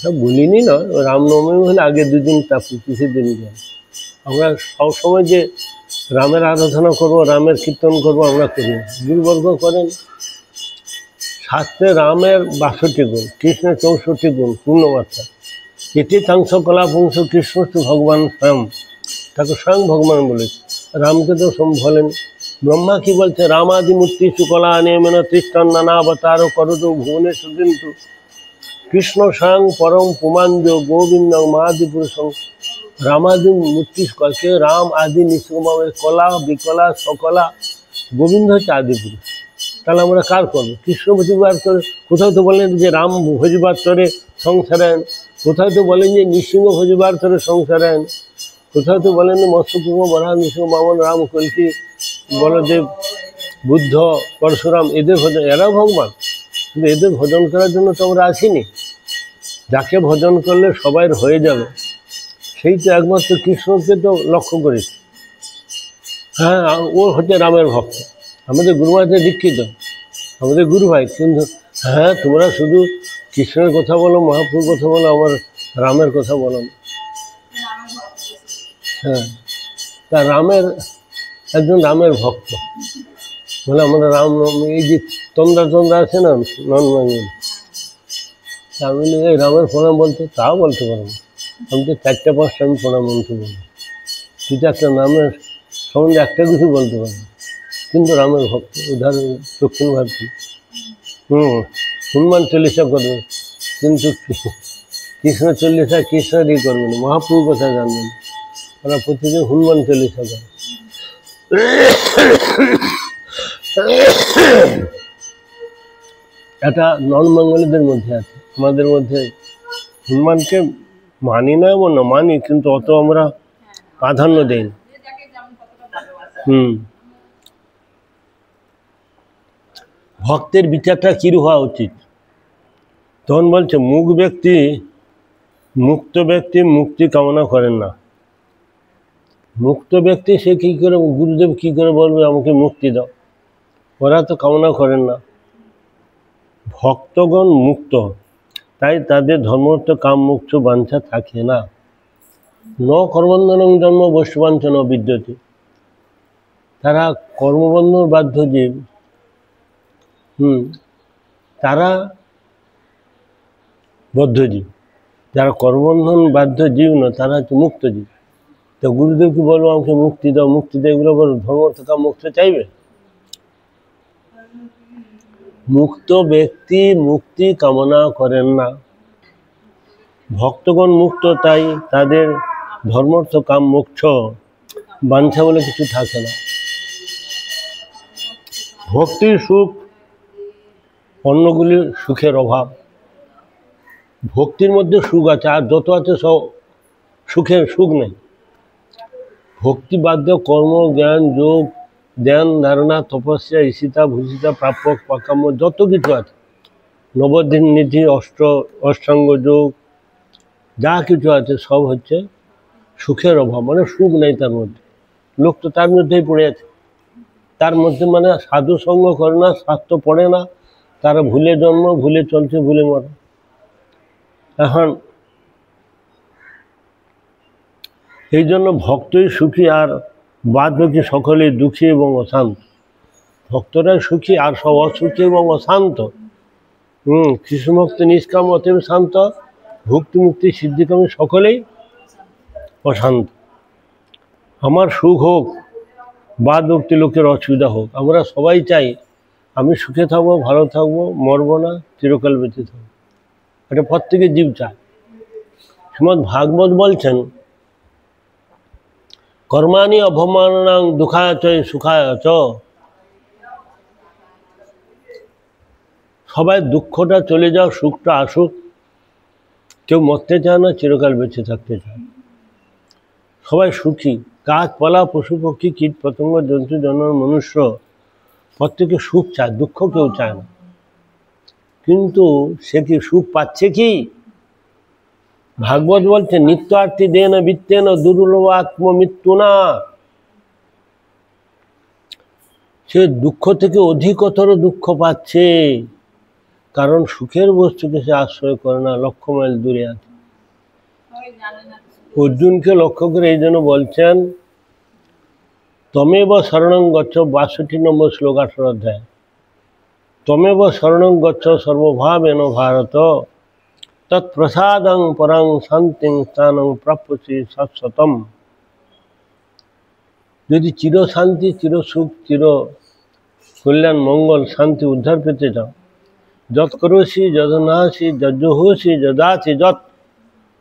A: সব বলিনি না, রামনবমী হলে আগে 2 দিন তারপর কিছু দিন যান। আমরা সবসময় যে রামের আরাধনা করবো, রামের কীর্তন করবো আমরা করি না। গুরুবর্গ করেন। শাস্ত্রে রামের 62 গুণ, কৃষ্ণের 64 গুণ পূর্ণমাত্রা। এটি তাংশ কলাপুংশ কৃষ্ণ ভগবান স্বয়ং, তাকে স্বয়ং ভগবান বলেছে। রামকে তো বলেন। ব্রহ্মা কি বলছে? রামাদি মূর্তি সুকলা নিয়মেন তৃষ্টান নানা অবতার করত ভুবনে সুদিন্তু কৃষ্ণ স্বয়ং পরম পুমাঞ্জ গোবিন্দ মাদি পুরুষং। রামাদি মূর্তি কে রাম আদি নিঃসঙ্গভাবে কলা বিকলা সকলা, গোবিন্দ হচ্ছে আদি পুরুষ। তাহলে আমরা কার করবো? কৃষ্ণ ভোজিবার করে। কোথাও তো বলেন যে রাম ভোজিবার করে সংসারায়ণ, কোথাও তো বলেন যে নৃসিংহ ভোজিবার করে সংসারায়ণ, কোথাও তো বলেন মৎস্যকুর্ম বরাহ নৃসিংহ বামন রাম কলকি বলদেব বুদ্ধ পরশুরাম, এদের ভজন, এরা ভগবান। কিন্তু এদের ভজন করার জন্য তো আমরা আসিনি। যাকে ভজন করলে সবাই হয়ে যাবে সেই তো একমাত্র কৃষ্ণকে তো লক্ষ্য করেছি। হ্যাঁ, ও হচ্ছে রামের ভক্ত, আমাদের গুরুমাতে দীক্ষিত, আমাদের গুরু ভাই। কিন্তু হ্যাঁ, তোমরা শুধু কৃষ্ণের কথা বলো, মহাপ্রভুর কথা বলো, আমার রামের কথা বলো না। হ্যাঁ, তা রামের একজন রামের ভক্ত বলে আমরা রাম, এই যে তন্দ্রা আছে না নন বাঙালি, আমি এই রামের প্রণাম বলতে, তাও বলতে পারবো না। আমি তো 4-5টা আমি প্রণাম মন্ত্র বলি, 2-4টা নামের সম্বন্ধে একটা কিছু বলতে পারবো। কিন্তু রামের ভক্ত, উদাহরণ দক্ষিণ ভারতীয়। হনুমান চল্লিশা করবে, কিন্তু কৃষ্ণ চল্লিশা কৃষ্ণেরই করবে না, মহাপ্রভুর কথা জানবেন। ওরা প্রতিদিন হনুমান চল্লিশা করে। এটা নন বাঙালিদের মধ্যে আছে, আমাদের মধ্যে হনুমানকে মানি না এমন না, মানি, কিন্তু অত আমরা প্রাধান্য দেই না। ভক্তের বিচারটা কী হওয়া উচিত? তখন বলছে মুক্ত ব্যক্তি মুক্তি কামনা করেন না। মুক্ত ব্যক্তি সে কী করে, গুরুদেব কী করে বলবে আমাকে মুক্তি দাও? ওরা তো কামনা করেন না। ভক্তগণ মুক্ত, তাই তাদের ধর্মর্থ কাম মুক্ত বাঞ্ছা থাকে না। ন কর্মবন্ধনং জন্ম বৈষ্ণবাঞ্চন বিদ্যতে, তারা কর্মবন্ধন বাধ্য জীব। তারা বদ্ধজীব, যারা কর্মবন্ধন বাধ্য জীব না, তারা হচ্ছে মুক্ত জীব। তো গুরুদেব কি বলবো আমাকে মুক্তি দাও, মুক্তি দাও, এগুলো বলো ধর্ম থেকে মুক্ত চাইবে? মুক্ত ব্যক্তি মুক্তি কামনা করেন না। ভক্তগণ মুক্ত, তাই তাদের ধর্মর্থ কাম মোক্ষ বাঞ্ছা বলে কিছু থাকে না। ভক্তির সুখ অন্যগুলির সুখের অভাব। ভক্তির মধ্যে সুখ আছে, আর যত আছে সব সুখের সুখ নেই। ভক্তি বাদ্য কর্ম, জ্ঞান, যোগ, ধ্যান, ধারণা, তপস্যা, ঈশিতা, ভূষিতা, প্রাপ্য, পাকাম্য, যত কিছু আছে, নবদিন নীতি, অষ্টাঙ্গ যোগ, যা কিছু আছে সব হচ্ছে সুখের অভাব, মানে সুখ নেই তার মধ্যে। লোক তো তার মধ্যেই পড়ে আছে, তার মধ্যে মানে সাধু সঙ্গ করে না, শাস্ত্র পড়ে না, তারা ভুলে জন্ম, ভুলে চলছে, ভুলে মরে। এখন এই জন্য ভক্তই সুখী আর বাদ বাকি সকলেই দুঃখী এবং অশান্ত। ভক্তরাই সুখী আর সব অসুখী এবং অশান্ত। কৃষ্ণভক্ত নিষ্কাম অতএব শান্ত, ভক্তি মুক্তি সিদ্ধিকামী সকলেই অশান্ত। আমার সুখ হোক, বাদ ভক্তি লোকের অসুবিধা হোক, আমরা সবাই চাই আমি সুখে থাকবো, ভালো থাকবো, মরবো না, চিরকাল বেঁচে থাকবো। এটা প্রত্যেকের জীব চায়। শ্রীমদ্ ভাগবত বলছেন, কর্মাণি অবমাননাং দুঃখায় চ সুখায় চ। সবাই দুঃখটা চলে যাও, সুখটা আসুক। কেউ মরতে চায় না, চিরকাল বেঁচে থাকতে চায়। সবাই সুখী। গাছপালা, পশু পক্ষী, কীট পতঙ্গ, জন্তু জানোয়ার, মনুষ্য প্রত্যেকে সুখ চায়, দুঃখ কেউ চায় না। কিন্তু সে কি সুখ পাচ্ছে কি? ভাগবত বলছে, নিত্যার্থী দেন বিত্তেন দুর্লভ আত্মমৃত্যু না। সে দুঃখ থেকে অধিকতর দুঃখ পাচ্ছে, কারণ সুখের বস্তুকে সে আশ্রয় করে না, লক্ষ মাইল দূরে আছে। অর্জুনকে লক্ষ্য করে এই জন্য বলছেন, তমেব শরণং গচ্ছ, ৬২ নম্বর শ্লোক, ১৮ অধ্যায়। তমেব শরণং গচ্ছ সর্বভাবেন ভারত, তৎপ্রসাদং পরং শান্তিং স্থানং প্রাপ্যসি শাশ্বতম। যদি চিরশান্তি, চিরসুখ, চির কল্যাণ, মঙ্গল, শান্তি, উদ্ধার পেতে চাও, যৎ করোসি যদনাসি যজ্জোহসি যদাচি যৎ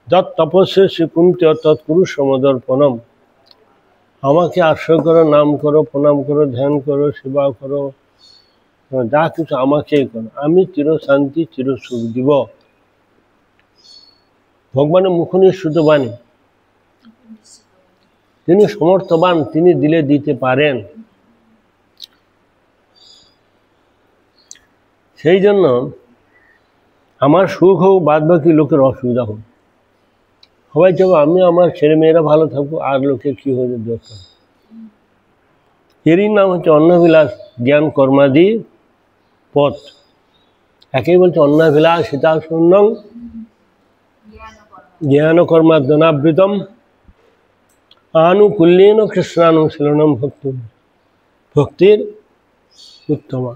A: যৎ তপস্যসি কুন্ত্য তৎ কুরুষ্ব মদর্পণম। আমাকে আশ্রয় করো, নাম করো, প্রণাম করো, ধ্যান করো, সেবা করো, যা কিছু আমাকেই করো, আমি চিরশান্তি, চিরসুখ দিব। ভগবানের মুখনিঃসৃত বাণী, তিনি সমর্থবান, তিনি দিলে দিতে পারেন। সেই জন্য আমার সুখ হোক, বাদ বাকি লোকের অসুবিধা হোক, সবাই চাবো আমি আমার ছেলে মেয়েরা ভালো থাকবো, আর লোকে কি হয়ে দরকার। এরই নাম হচ্ছে অন্নাভিলাষ জ্ঞান কর্মাদি পথ। একেই বলছে অন্নাভিলাষ সীতা শূন্যং জ্ঞান কর্মাদনাবৃতম আনুকূল্যেন কৃষ্ণানুশীলনম ভক্তি। ভক্তির উত্তমা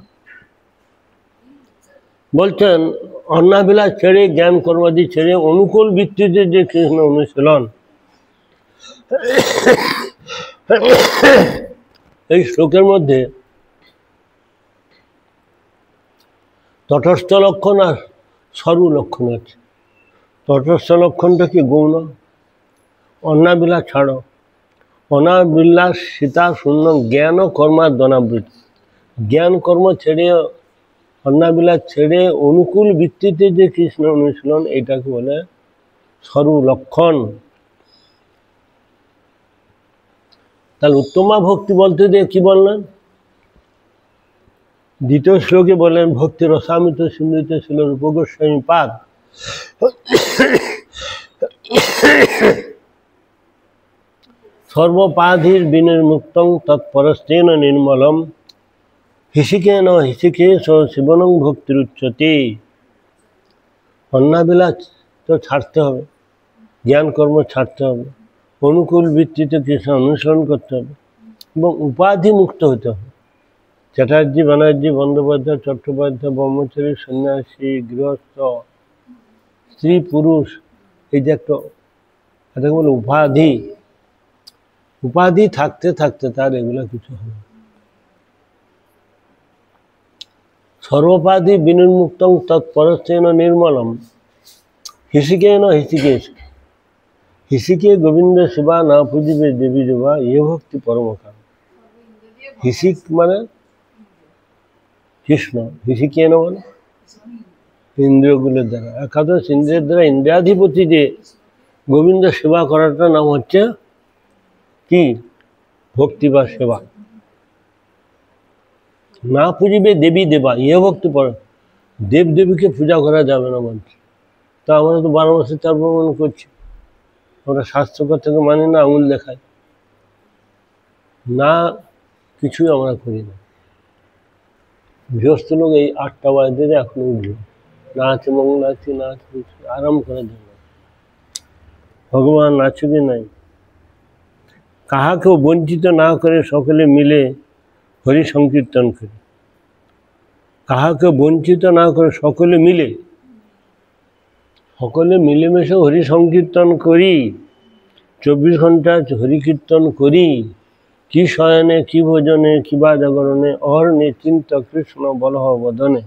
A: বলছেন, অন্নাভিলাষ ছেড়ে, জ্ঞান কর্মাদি ছেড়ে, অনুকূল ভিত্তিতে যে কৃষ্ণ অনুশীলন, এই শ্লোকের মধ্যে তটস্থ লক্ষণ আর সরু লক্ষণ আছে। তটস্থ লক্ষণটা কি? গৌণ। অন্নাবিলাস ছাড়ো, অনাবিলাস সীতা শূন্য জ্ঞান ও কর্মার দনাবৃত্তি। জ্ঞান কর্ম ছেড়ে, অন্নাবিলাস ছেড়ে, অনুকূল ভিত্তিতে যে কৃষ্ণ অনুশীলন, এইটাকে বলে সরু লক্ষণ। তাহলে উত্তমা ভক্তি বলতে দিয়ে কি বললেন? দ্বিতীয় শ্লোকে বলেন, ভক্তি রসামিত সিন্ধুতে ছিল রূপগোস্বামী পাদ। সর্বপাধির বিনির্মুক্তং তৎপরস্তেন নির্মলম হিসিকেন হিসিকেশ শিবনং ভক্তিরুচ্যতে। অন্নাবিলাস তো ছাড়তে হবে, জ্ঞান কর্ম ছাড়তে হবে, অনুকূল ভিত্তিতে কৃষ্ণ অনুসরণ করতে হবে, এবং উপাধি মুক্ত হতে হবে। চ্যাটার্জি, ব্যানার্জি, বন্দ্যোপাধ্যায়, চট্টোপাধ্যায়, ব্রহ্মচারী, সন্ন্যাসী, গৃহস্থ, স্ত্রী, পুরুষ, এই যে এটাকে বলে উপাধি। উপাধি থাকতে থাকতে তার এগুলো কিছু হবে। সর্বোপাধি বিনির্মুক্তং তৎপরস্তেন নির্মলম হিসিকেন হিসিকেশ। হিসিকে গোবিন্দ সেবা না পুজিবে দেবী দেবা, এ ভক্তি পরমকাম। হিসিক মানে কৃষ্ণ, হিসিকেন মানে ইন্দ্রিয়গুলোর দ্বারা, একাদশ ইন্দ্রিয়ের দ্বারা ইন্দ্রিয়াধিপতি যে গোবিন্দ সেবা করাটার নাম হচ্ছে কি? ভক্তি বা সেবা। না পুজিবে দেবী দেবা, ইয়ে ভক্তি পড়ে। দেব দেবীকে পূজা করা যাবে না বলছে। তা আমরা তো 12 মাসে 4 পার্বণ করছি, আমরা স্বাস্থ্যকর থেকে মানি না, আঙুল দেখাই না, কিছুই আমরা করি না। গৃহস্থ লোক এই 8টা বাজে এখন উঠবে, নাচ মঙ্গলাচি নাচ আরাম করার জন্য। ভগবান আছে কি নাই? কাহাকেও বঞ্চিত না করে সকলে মিলে হরি সংকীর্তন করি। কাহাকে বঞ্চিত না করে সকলে মিলেমিশে হরি সংকীর্তন করি। 24 ঘন্টা হরি কীর্তন করি। কি শয়নে কি ভোজনে কিবা জাগরণে, অহর্নে চিন্ত কৃষ্ণ বলহ বদনে।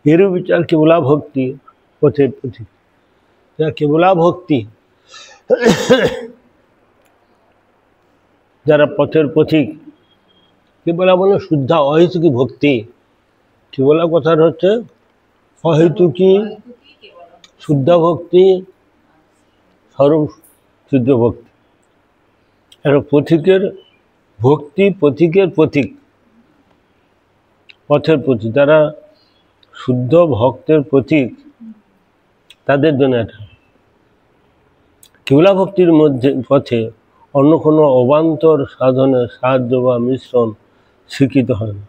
A: এরও বিচার কেবলা ভক্তি পথের পথিক। কেবলা ভক্তি, যারা পথের পথিক, কেবলা বলে শুদ্ধা অহেতুকি ভক্তি। কেবলা কথার হচ্ছে অহেতুকি শুদ্ধ ভক্তি, সর্ব শুদ্ধ ভক্তি। আর পথিকের ভক্তি, পথিকের পথিক, পথের পথিক, যারা শুদ্ধ ভক্তের পথিক, তাদের জন্য এটা। কেবলা ভক্তির মধ্যে পথে অন্য কোনো অবান্তর সাধনের সাহায্য বা মিশ্রণ স্বীকৃত হয় না।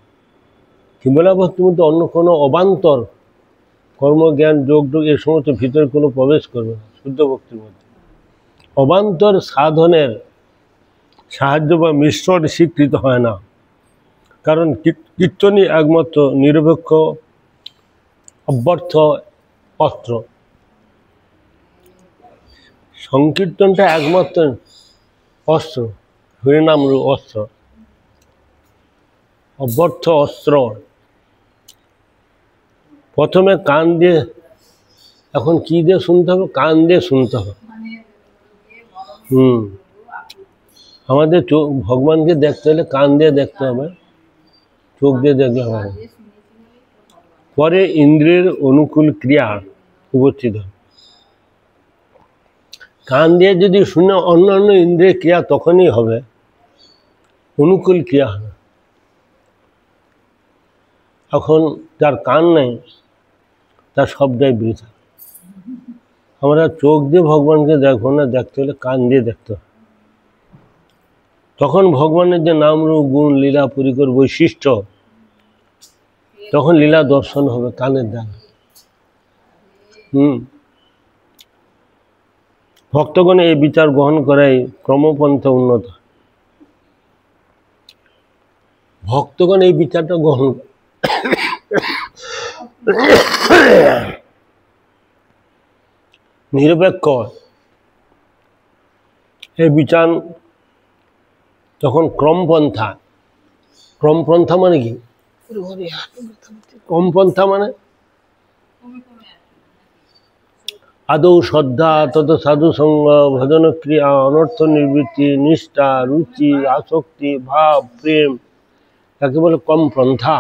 A: কেবলা ভক্তির মধ্যে অন্য কোনো অবান্তর কর্মজ্ঞান যোগ এর সমস্ত ভিতরে কোনো প্রবেশ করবে না। শুদ্ধ ভক্তির মধ্যে অবান্তর সাধনের সাহায্য বা মিশ্রণ স্বীকৃত হয় না, কারণ কীর্তনই একমাত্র নিরপেক্ষ অব্যর্থ অস্ত্র। সংকীর্তনটা একমাত্র অস্ত্র, হরিনাম অস্ত্র, অব্যর্থ অস্ত্র। প্রথমে কান দিয়ে, এখন কি দিয়ে শুনতে হবে? কান দিয়ে শুনতে হবে। আমাদের চোখ, ভগবানকে দেখতে হলে কান দিয়ে দেখতে হবে, চোখ দিয়ে দেখলে হবে। পরে ইন্দ্রিয়ের অনুকূল ক্রিয়া উপস্থিত হবে। কান দিয়ে যদি শুনে অন্যান্য ইন্দ্রিয়ের ক্রিয়া তখনই হবে, অনুকূল ক্রিয়া হবে। এখন যার কান নেই তার সবটাই বৃথা। আমরা চোখ দিয়ে ভগবানকে দেখবো না, দেখতে হলে কান দিয়ে দেখতে হবে। তখন ভগবানের যে নাম রূপ গুণ লীলা পরিকর বৈশিষ্ট্য, তখন লীলা দর্শন হবে কানের দ্বারা। ভক্তগণে এই বিচার গ্রহণ করাই ক্রমপন্থা উন্নত। ভক্তগণ এই বিচারটা গ্রহণ নিরপেক্ষ এই বিচার তখন ক্রমপন্থা। ক্রমপন্থা মানে কি? ক্রমপন্থা মানে আদৌ শ্রদ্ধা, তত সাধু সঙ্গ, ভজন ক্রিয়া, অনর্থ নিবৃত্তি, নিষ্ঠা, রুচি, আসক্তি, ভাব, প্রেম, তাকে বলে ক্রমপন্থা।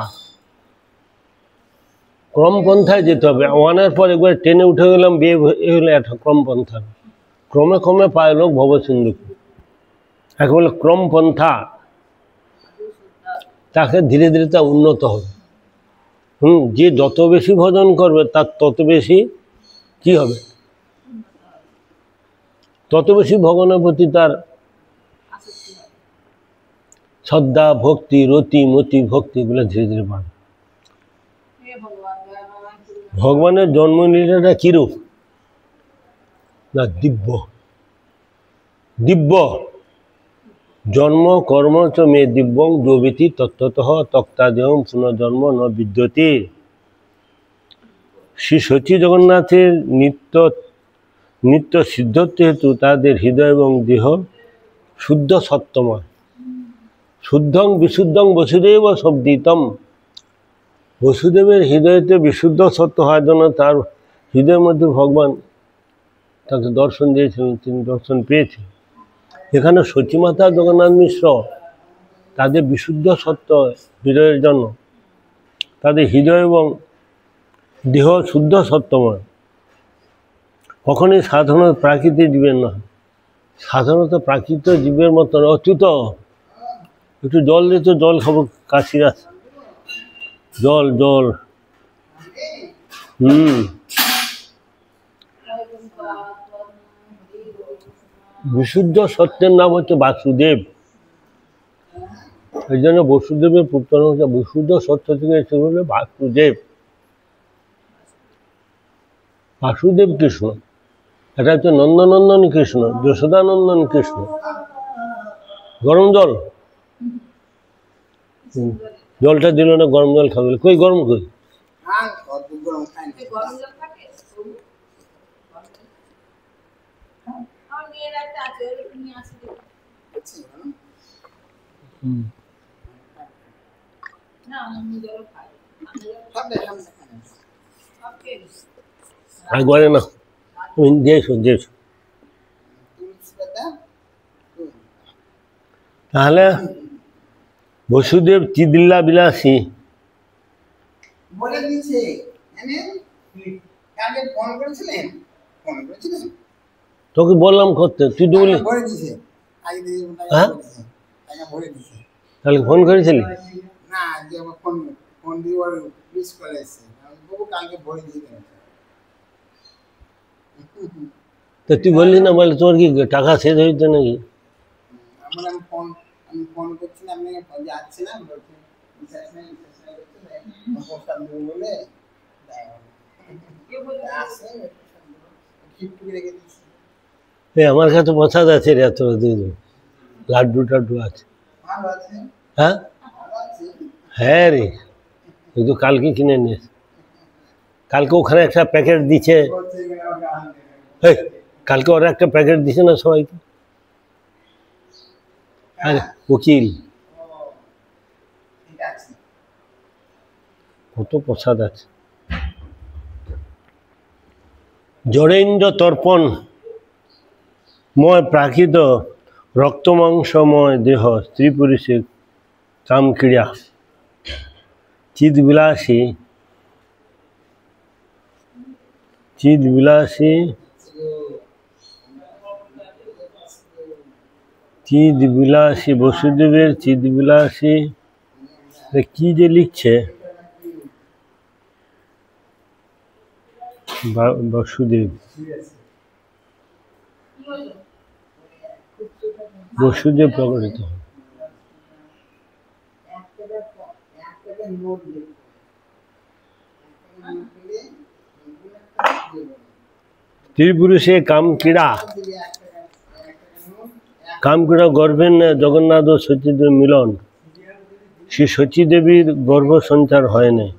A: ক্রমপন্থায় যেতে হবে। 1-এর পর একবার ট্রেনে উঠে গেলাম, বিয়ে হলে একটা ক্রমপন্থা। ক্রমে ক্রমে পায় লোক ভবসিন্ধুকে, তাকে বলে ক্রমপন্থা। তাকে ধীরে ধীরে তা উন্নত হবে। যে যত বেশি ভজন করবে তার তত বেশি কি হবে? তত বেশি ভগবানের প্রতি তার শ্রদ্ধা, ভক্তি, রতি, মতি, ভক্তি এগুলো ধীরে ধীরে বাড়বে। ভগবানের জন্মলীলাটা কিরূপ না? দিব্য। দিব্য জন্ম কর্ম চ মে দিব্যং যোবিতি তত্ত্বতঃ তক্তাদেয়ং পুনর্জন্ম ন বিদ্যতে। শ্রী সচি জগন্নাথের নিত্য সিদ্ধত্ব হেতু তাদের হৃদয় এবং দেহ শুদ্ধ সত্যময়। শুদ্ধং বিশুদ্ধং বসুদেব শব্দিতম। বসুদেবের হৃদয়তে বিশুদ্ধ সত্য হওয়ার জন্য তার হৃদয়ের মধ্যে ভগবান তাকে দর্শন দিয়েছিলেন, তিনি দর্শন পেয়েছেন। এখানে সচিমাতা জগন্নাথ মিশ্র তাদের বিশুদ্ধ সত্য হৃদয়ের জন্য তাদের হৃদয় এবং দেহ শুদ্ধ সত্যময়, কখনই সাধারণ প্রাকৃতিক জীবের নয়। সাধারণত প্রাকৃত জীবের মতন অচ্যুত একটু জল দিত, জল খাবো, কাশির আছে, জল জল। বিশুদ্ধ সত্যের নাম হচ্ছে বাসুদেব। এই জন্য বসুদেবের পুত্র হচ্ছে বিশুদ্ধ সত্য থেকে এসে বলে বাসুদেব। বাসুদেব কৃষ্ণ, এটা হচ্ছে নন্দনন্দন কৃষ্ণ, যশোদানন্দন কৃষ্ণ। গরম জল, জলটা দিল না, গরম জল খাবে, কই গরম কই? একবারে না, দিয়েছো দিয়েছো। তাহলে বসুদেব চিদিল্লা বিলাসী
B: বলে দিয়েছে, ফোন করেছিলেন,
A: তোকে বললাম করতে, তুই তো বলি। হ্যাঁ, তাহলে ফোন করেছিলি?
B: না, যে আমার ফোন দিয়ে ওর মিস করে এসেছে, বাবু কালকে ভরে দিয়ে দেবেন।
A: তো তুই বললি না, বলে তোর কি টাকা শেষ হয়েছে নাকি?
B: আমি ফোন করছিলাম, আমি যাচ্ছিলাম, বলছি রিচার্জ নেই প্রস্তাব দেবো বলে
A: আমার কাছে প্রসাদ আছে রে, তোর দিয়ে দেবো, লাড্ডু টাড্ডু আছে। হ্যাঁ হ্যাঁ রে, কিন্তু কালকে কিনে নিস। কালকে ওখানে একটা প্যাকেট দিচ্ছে, কালকে ওরা একটা প্যাকেট দিছে না সবাইকে, উকিল। কত প্রসাদ আছে। জড়েন্দ্র তর্পণ ময় প্রাকৃত রক্তমাংসময় দেহ স্ত্রী পুরুষের কামক্রিয়া চিদবিলাসী চিদবিলাসী চিদবিলাসী বসুদেবের চিদবিলাসী কি যে লিখছে বসুদেব, বসুদেব প্রকটিত। ত্রিপুরুষে কামক্রীড়া, কামক্রীড়া গর্ভের জগন্নাথ ও সতীদেবীর মিলন। শ্রী সতীদেবীর গর্ভ সঞ্চার হয় নাই,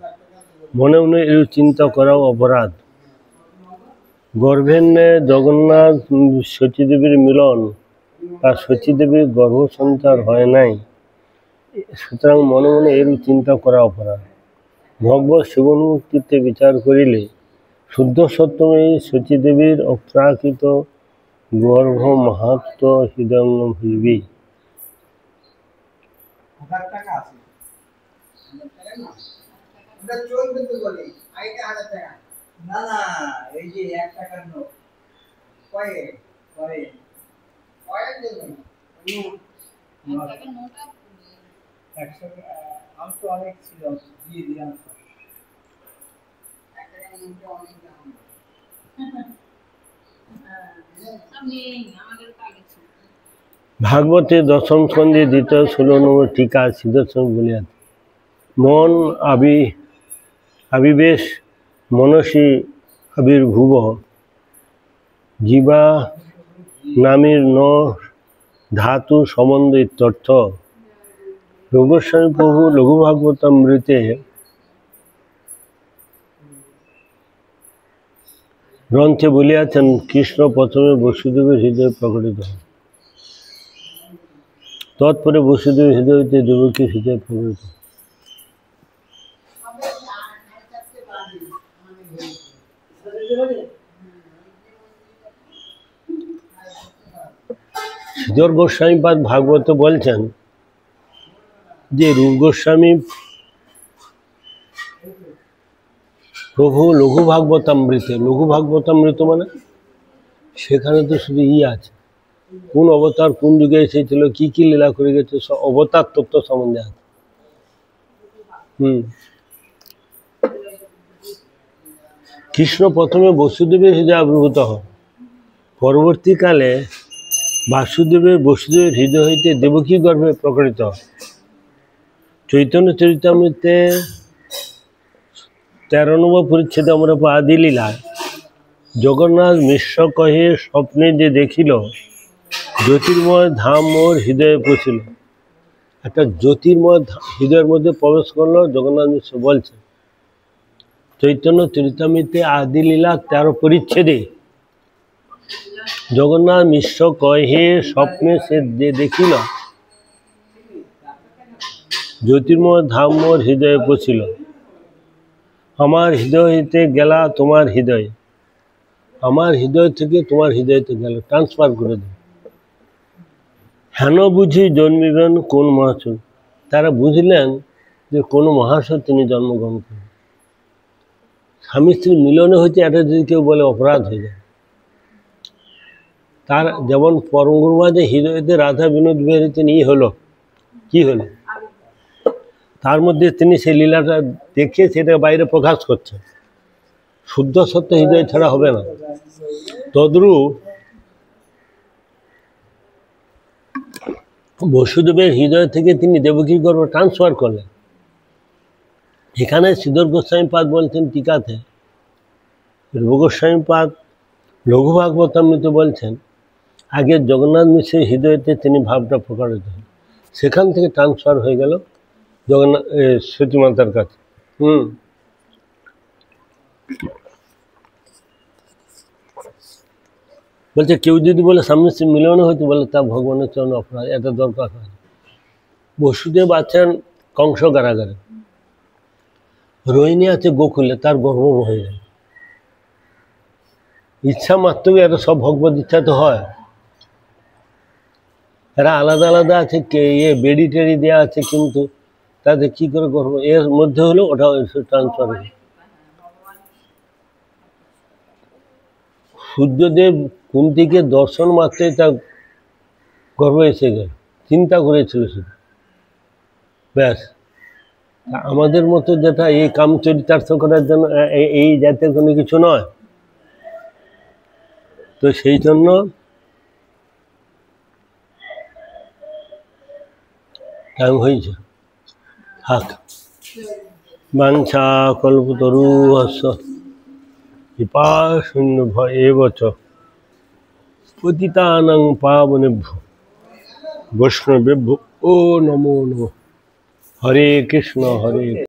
A: মনে মনে এর চিন্তা করাও অপরাধ। গর্ভের জগন্নাথ সতীদেবীর মিলন আর সতীদেবীর গর্ভ সঞ্চার হয় নাই, সুতরাং মনে মনে এর চিন্তা করা অপরাধ। ভগবৎ শিবন্মুক্তিতে বিচার করিলে শুদ্ধ সত্যময়ী সতীদেবীর অপ্রাকৃত গর্ভ মাহাত্ম হৃদয়ঙ্গম হইবে।
B: না না, এই যে 1 টাকার নোট কয়ে করে কয়েক দেবেন 1 টাকার নোট 100 আমি তো অনেক ছিল দিয়ে দিলাম। 1 টাকার নোটটা অনেক দাম। আমি আমাদের কাছে ছিল।
A: ভাগবতে দশম স্কন্ধে 16 নম্বর টিকা সিদ্ধর্থ বলিয়া, মন আবিবেশ মনসী আবির্ভুব জীবা নামের ন ধাতু সম্বন্ধ ইত্যর্থ। রঘুস্বামী প্রভু লঘু ভাগবতামৃতে গ্রন্থে বলিয়াছেন, কৃষ্ণ প্রথমে বসুদেবের হৃদয়ে প্রকটিত হন, তৎপরে বসুদেবের হৃদয় হইতে দেবকীর হৃদয়ে প্রকটিত। শ্রীধর গোস্বামীপাদ ভাগবত বলছেন যে রূপ গোস্বামী প্রভু লঘু ভাগবতামৃতে, লঘু ভাগবতামৃত মানে সেখানে তো শুধু আছে, কোন অবতার কোন যুগে এসেছিল, কি কি লীলা করে গেছে, সব অবতার তত্ত্ব সম্বন্ধে আছে। কৃষ্ণ প্রথমে বসুদেবের হৃদয়ে আবির্ভূত হন, পরবর্তীকালে বসুদেবের হৃদয় হইতে দেবকী গর্ভে প্রকটিত হয়। চৈতন্য চরিতামৃতে 13 নম্বর পরিচ্ছেদে আমরা আদি লীলায় জগন্নাথ মিশ্র কহে স্বপ্নে যে দেখিল, জ্যোতির্ময় ধাম মোর হৃদয়ে পৌঁছিল। একটা জ্যোতির্ময় হৃদয়ের মধ্যে প্রবেশ করলো, জগন্নাথ মিশ্র বলছে চৈতন্য চরিতামৃতে আদি লীলা 13 পরিচ্ছেদে, জগন্নাথ মিশ্র কহে স্বপ্নে সে যে দেখিল, জ্যোতির্ময় ধাম মোর হৃদয়ে পৌঁছিল। আমার হৃদয় হইতে গেলা তোমার হৃদয়ে, আমার হৃদয় থেকে তোমার হৃদয়তে গেল, ট্রান্সফার করে দেব। হেন বুঝি জন্মিবেন কোন মহাশয়, তারা বুঝলেন যে কোন মহাশয় তিনি জন্মগ্রহণ করেন। স্বামী স্ত্রী মিলনে হয়েছে, এটা যদি কেউ বলে অপরাধ হয়ে যায়। তার যেমন পরমগুরুবাদে হৃদয়তে রাধা বিনোদ বিহারীতে নিয়ে হলো, কি হলো, তার মধ্যে তিনি সেই লীলাটা দেখে সেটা বাইরে প্রকাশ করছে। শুদ্ধ সত্য হৃদয় ছাড়া হবে না। তদ্রূপ বসুদেবের হৃদয় থেকে তিনি দেবকী গর্ভ ট্রান্সফার করলেন। এখানে শ্রীধর গোস্বামীপাদ বলছেন টিকাতে, রূপ গোস্বামীপাদ লঘু ভাগবতামৃতে বলছেন আগে জগন্নাথ মিশ্রের হৃদয়তে তিনি ভাবটা প্রকাশিত হন, সেখান থেকে ট্রান্সফার হয়ে গেল জগন্নাথ সতীমাতার কাছে। বলছে কেউ যদি বলে স্বামী স্ত্রী মিলনে হয়তো, বলে তা ভগবানের চরণে অপরাধ, এটা দরকার হয়। বসুদেব আছেন কংস কারাগারে, রোহিণী আছে গোকুলে, তার গর্ব হয়ে যায়। ইচ্ছা মাত্রই এরা সব ভগবত ইচ্ছা তো হয়, এরা আলাদা আলাদা আছে, বেড়ি টেড়ি দেওয়া আছে, কিন্তু তাদের কি করে গর্ব, এর মধ্যে হলো ওটা ট্রান্সফার হয়ে। সূর্যদেব কুন্তিকে দর্শন মাত্রই তার গর্ব এসে গেল, চিন্তা করেছিল শুধু, ব্যাস। আমাদের মতো যেটা এই কাম চরিতার্থ করার জন্য এই জাতীয় কোনো কিছু নয়। তো সেই জন্য টাইম হয়েছে, থাক। বাঞ্ছা কল্পতরুহস্য কৃপা শূন্য এবচ পতিতানাং পাবনেভ্যো বৈষ্ণবেভ্যো ও নমো নমঃ। হরে কৃষ্ণ হরে